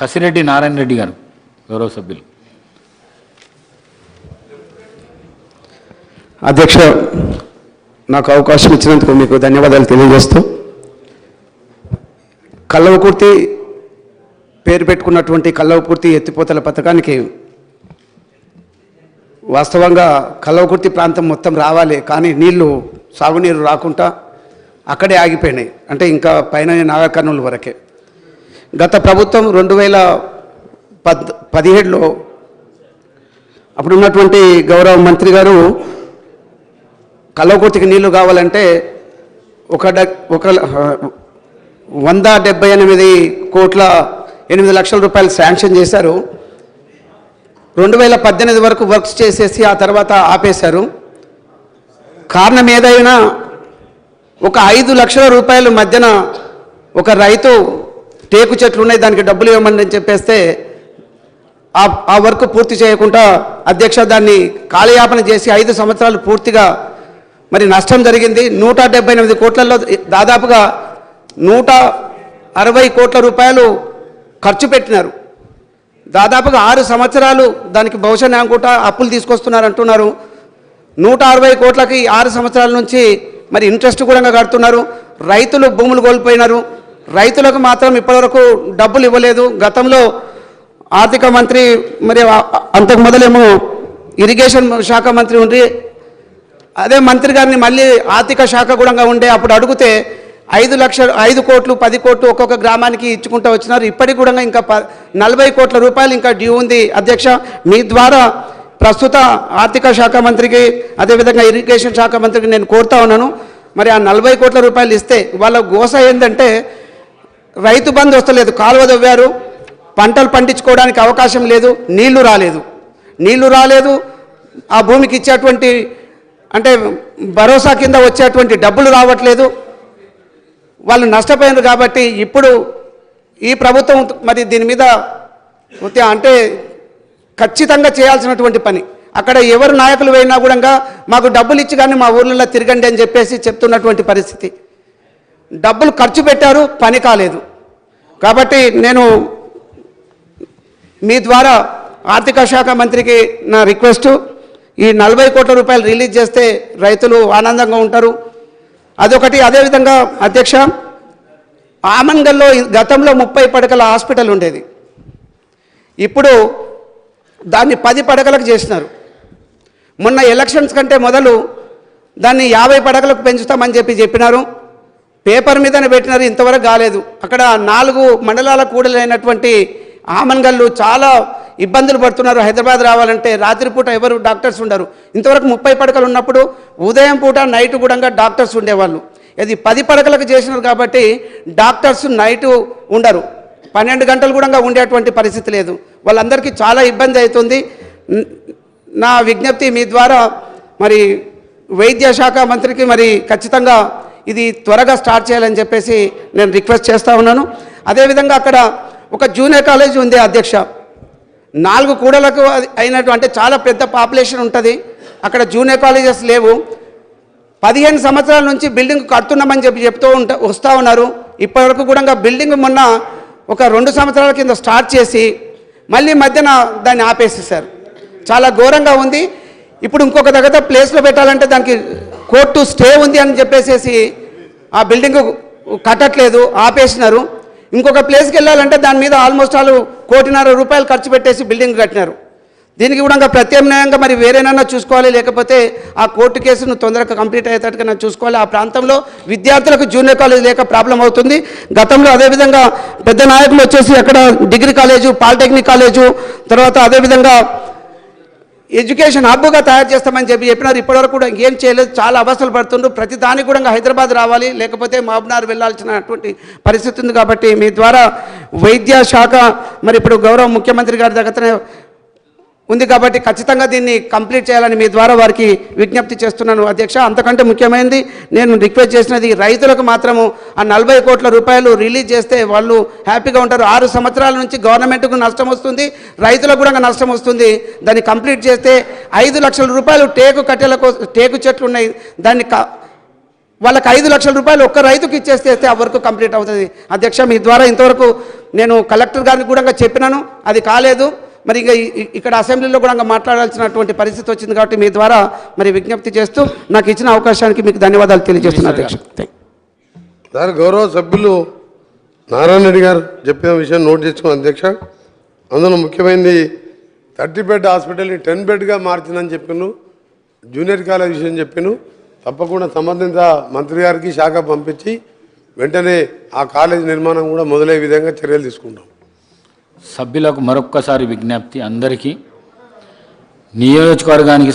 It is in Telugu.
కసిరెడ్డి నారాయణ రెడ్డి గారు గౌరవ సభ్యులు. అధ్యక్ష, నాకు అవకాశం ఇచ్చినందుకు మీకు ధన్యవాదాలు తెలియజేస్తూ, కల్లవకుర్తి పేరు పెట్టుకున్నటువంటి కల్లవకుర్తి ఎత్తిపోతల పథకానికి వాస్తవంగా కల్లవకుర్తి ప్రాంతం మొత్తం రావాలి, కానీ నీళ్లు సాగునీరు రాకుండా అక్కడే ఆగిపోయినాయి. అంటే ఇంకా పైన నాగర్ కర్నూలు వరకే. గత ప్రభుత్వం 2017లో అప్పుడున్నటువంటి గౌరవ మంత్రి గారు కల్లవకుర్తికి నీళ్లు కావాలంటే 178,8 రూపాయలు శాంక్షన్ చేశారు. 2018 వరకు వర్క్స్ చేసేసి ఆ తర్వాత ఆపేశారు. కారణం ఏదైనా 5 లక్షల రూపాయలు మధ్యన ఒక రైతు టేకు చెట్లు ఉన్నాయి, దానికి డబ్బులు ఇవ్వమని చెప్పేస్తే ఆ వర్క్ పూర్తి చేయకుండా అధ్యక్ష దాన్ని కాలయాపన చేసి 5 సంవత్సరాలు పూర్తిగా మరి నష్టం జరిగింది. 178 కోట్లలో దాదాపుగా 160 కోట్ల రూపాయలు ఖర్చు పెట్టినారు. దాదాపుగా 6 సంవత్సరాలు దానికి బహుశా అనుకుంటా అప్పులు తీసుకొస్తున్నారు అంటున్నారు. 160 కోట్లకి 6 సంవత్సరాల నుంచి మరి ఇంట్రెస్ట్ కూడా కడుతున్నారు. రైతులు భూములు కోల్పోయినారు. రైతులకు మాత్రం ఇప్పటివరకు డబ్బులు ఇవ్వలేదు. గతంలో ఆర్థిక మంత్రి మరి అంతకు మొదలేమో ఇరిగేషన్ శాఖ మంత్రి ఉండి అదే మంత్రి గారిని మళ్ళీ ఆర్థిక శాఖ కూడా ఉండే అప్పుడు అడిగితే 5 కోట్లు 10 కోట్లు ఒక్కొక్క గ్రామానికి ఇచ్చుకుంటూ వచ్చినారు. ఇప్పటికి కూడా ఇంకా 40 కోట్ల రూపాయలు ఇంకా డ్యూ ఉంది. అధ్యక్ష, మీ ద్వారా ప్రస్తుత ఆర్థిక శాఖ మంత్రికి అదేవిధంగా ఇరిగేషన్ శాఖ మంత్రికి నేను కోరుతా ఉన్నాను, మరి ఆ 40 కోట్ల రూపాయలు ఇస్తే వాళ్ళ గోస ఏంటంటే రైతు బంధు వస్తలేదు, కాలువ దవ్వారు, పంటలు పండించుకోవడానికి అవకాశం లేదు, నీళ్లు రాలేదు, ఆ భూమికి ఇచ్చేటువంటి అంటే భరోసా కింద వచ్చేటువంటి డబ్బులు రావట్లేదు, వాళ్ళు నష్టపోయినారు. కాబట్టి ఇప్పుడు ఈ ప్రభుత్వం మరి దీని మీద అంటే ఖచ్చితంగా చేయాల్సినటువంటి పని. అక్కడ ఎవరు నాయకులు పోయినా కూడా మాకు డబ్బులు ఇచ్చి కానీ మా ఊర్లలో తిరగండి అని చెప్పేసి చెప్తున్నటువంటి పరిస్థితి. డబ్బులు ఖర్చు పెట్టారు, పని కాలేదు. కాబట్టి నేను మీ ద్వారా ఆర్థిక శాఖ మంత్రికి నా రిక్వెస్టు, ఈ 40 కోట్ల రూపాయలు రిలీజ్ చేస్తే రైతులు ఆనందంగా ఉంటారు. అదొకటి. అదేవిధంగా అధ్యక్ష, ఆమన్గల్లో గతంలో 30 పడకల హాస్పిటల్ ఉండేది. ఇప్పుడు దాన్ని 10 పడకలకు చేసినారు. మొన్న ఎలక్షన్స్ కంటే మొదలు దాన్ని 50 పడకలకు పెంచుతామని చెప్పినారు. పేపర్ మీదనే పెట్టినారు, ఇంతవరకు కాలేదు. అక్కడ 4 మండలాల కూడలైనటువంటి ఆమన్గల్లు చాలా ఇబ్బందులు పడుతున్నారు. హైదరాబాద్ రావాలంటే రాత్రిపూట ఎవరు డాక్టర్స్ ఉండరు. ఇంతవరకు 30 పడకలు ఉన్నప్పుడు ఉదయం పూట నైట్ కూడా డాక్టర్స్ ఉండేవాళ్ళు. ఇది 10 పడకలకు చేసినారు కాబట్టి డాక్టర్స్ నైటు ఉండరు, 12 గంటలు కూడా ఉండేటువంటి పరిస్థితి లేదు. వాళ్ళందరికీ చాలా ఇబ్బంది అవుతుంది. నా విజ్ఞప్తి మీ ద్వారా మరి వైద్య శాఖ మంత్రికి మరి ఖచ్చితంగా ఇది త్వరగా స్టార్ట్ చేయాలని చెప్పేసి నేను రిక్వెస్ట్ చేస్తూ ఉన్నాను. అదేవిధంగా అక్కడ ఒక జూనియర్ కాలేజ్ ఉంది అధ్యక్ష, 4 కూడలకు అయినట్టు అంటే చాలా పెద్ద పాపులేషన్ ఉంటుంది. అక్కడ జూనియర్ కాలేజెస్ లేవు. 15 సంవత్సరాల నుంచి బిల్డింగ్ కడుతున్నామని వస్తూ ఉన్నారు. ఇప్పటివరకు కూడా బిల్డింగ్ మొన్న ఒక 2 సంవత్సరాల కింద స్టార్ట్ చేసి మళ్ళీ మధ్యన దాన్ని ఆపేసేసారు. చాలా ఘోరంగా ఉంది. ఇప్పుడు ఇంకొక దగ్గర ప్లేస్లో పెట్టాలంటే దానికి కోర్టు స్టే ఉంది అని చెప్పేసి ఆ బిల్డింగ్ కట్టట్లేదు, ఆపేసినారు. ఇంకొక ప్లేస్కి వెళ్ళాలంటే దాని మీద ఆల్మోస్ట్ 1.5 కోటి రూపాయలు ఖర్చు పెట్టేసి బిల్డింగ్ కట్టినారు. దీనికి కూడా ప్రత్యామ్నాయంగా మరి వేరేనన్నా చూసుకోవాలి, లేకపోతే ఆ కోర్టు కేసును తొందరగా కంప్లీట్ అయ్యేటట్టుగా చూసుకోవాలి. ఆ ప్రాంతంలో విద్యార్థులకు జూనియర్ కాలేజ్ లేక ప్రాబ్లం అవుతుంది. గతంలో అదేవిధంగా పెద్ద నాయకులు వచ్చేసి అక్కడ డిగ్రీ కాలేజు, పాలిటెక్నిక్ కాలేజు, తర్వాత అదేవిధంగా ఎడ్యుకేషన్ హబ్గా తయారు చేస్తామని చెప్పినారు. ఇప్పటివరకు కూడా ఏం చేయలేదు, చాలా అవస్థలు పడుతుండ్రు. ప్రతి దానికి కూడా హైదరాబాద్ రావాలి, లేకపోతే మహబూబ్నగర్ వెళ్ళాల్సినటువంటి పరిస్థితి ఉంది. కాబట్టి మీ ద్వారా వైద్య శాఖ మరి ఇప్పుడు గౌరవ ముఖ్యమంత్రి గారి దగ్గరనే ఉంది కాబట్టి ఖచ్చితంగా దీన్ని కంప్లీట్ చేయాలని మీ ద్వారా వారికి విజ్ఞప్తి చేస్తున్నాను అధ్యక్ష. అంతకంటే ముఖ్యమైనది నేను రిక్వెస్ట్ చేసినది, రైతులకు మాత్రము ఆ 40 కోట్ల రూపాయలు రిలీజ్ చేస్తే వాళ్ళు హ్యాపీగా ఉంటారు. 6 సంవత్సరాల నుంచి గవర్నమెంట్కు నష్టం వస్తుంది, రైతులకు కూడా నష్టం వస్తుంది. దాన్ని కంప్లీట్ చేస్తే 5 లక్షల రూపాయలు టేకు చెట్లు ఉన్నాయి, దాన్ని వాళ్ళకి 5 లక్షల రూపాయలు ఒక్క రైతుకి ఇచ్చేస్తే ఆ వర్క్ కంప్లీట్ అవుతుంది. అధ్యక్ష, మీ ద్వారా ఇంతవరకు నేను కలెక్టర్ గారికి కూడా చెప్పినాను, అది కాలేదు. మరి ఇంకా ఇక్కడ అసెంబ్లీలో కూడా మాట్లాడాల్సినటువంటి పరిస్థితి వచ్చింది కాబట్టి మీ ద్వారా మరి విజ్ఞప్తి చేస్తూ నాకు ఇచ్చిన అవకాశానికి మీకు ధన్యవాదాలు తెలియజేస్తున్నాను అధ్యక్ష. సార్, గౌరవ సభ్యులు నారాయణ రెడ్డి గారు చెప్పిన విషయం నోట్ చేసుకున్నాను అధ్యక్ష. అందులో ముఖ్యమైనది 30 బెడ్ హాస్పిటల్ని 10 బెడ్గా మార్చిందని చెప్పాను. జూనియర్ కాలేజ్ విషయం చెప్పాను. తప్పకుండా సంబంధిత మంత్రి గారికి శాఖ పంపించి వెంటనే ఆ కాలేజ్ నిర్మాణం కూడా మొదలయ్యే విధంగా చర్యలు తీసుకుంటాం. సభ్యులకు మరొక్కసారి విజ్ఞప్తి, అందరికీ నియోజకవర్గానికి